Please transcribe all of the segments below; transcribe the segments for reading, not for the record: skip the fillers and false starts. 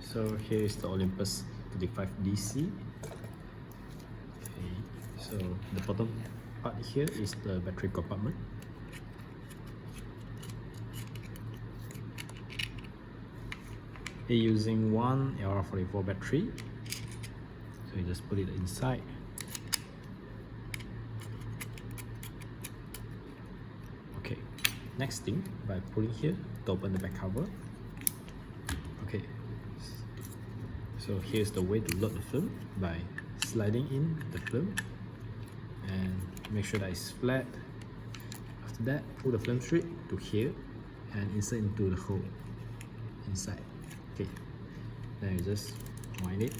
So here is the Olympus 35 DC. Okay, so the bottom part here is the battery compartment. We're using one LR44 battery, so you just put it inside. Okay, next thing, by pulling here to open the back cover. Okay, so here's the way to load the film by sliding in the film and make sure that it's flat. After that, pull the film straight to here and insert into the hole inside. Okay, then you just wind it.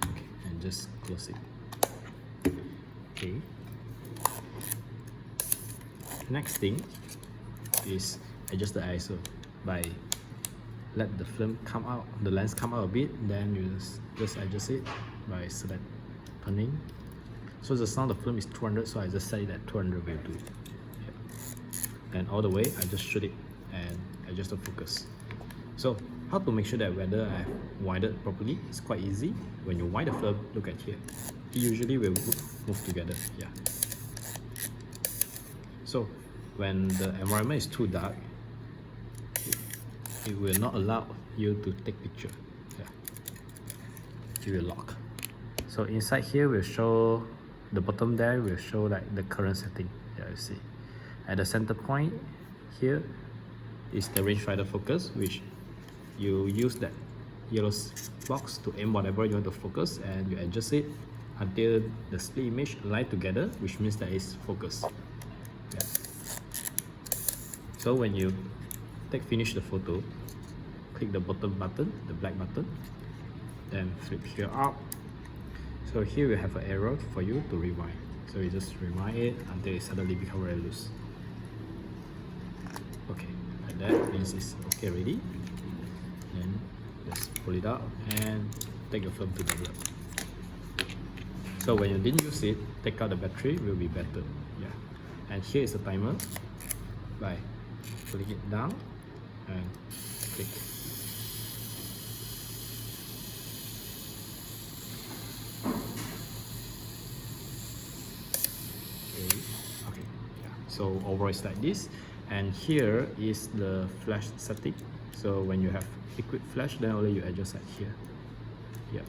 Okay, and just close it. Okay. Next thing is adjust the ISO by let the film come out, the lens come out a bit, then you just adjust it by select turning. So the sound of the film is 200, so I just set it at 200 will do. Yeah. And all the way, I just shoot it and adjust the focus. So how to make sure that whether I have winded properly, it's quite easy. When you wind the film, look at here. It usually will move together. Yeah. So when the environment is too dark, it will not allow you to take picture. Yeah. It will lock. So inside here will show, the bottom there will show like the current setting. Yeah, you see. At the center point here is the rangefinder focus, which you use that yellow box to aim whatever you want to focus, and you adjust it until the split image align together, which means that it's focused. Yeah. So when you finish the photo, click the bottom button, the black button, then flip here up. So here we have an arrow for you to rewind. So you just rewind it until it suddenly becomes very loose. Okay, like that means it's okay already. Then just pull it out and take your film to develop. So when you didn't use it, take out the battery will be better. Yeah. And here is the timer by putting it down and click. Okay, yeah. So overall it's like this, and here is the flash setting. So when you have liquid flash, then only you adjust at here. Yeah.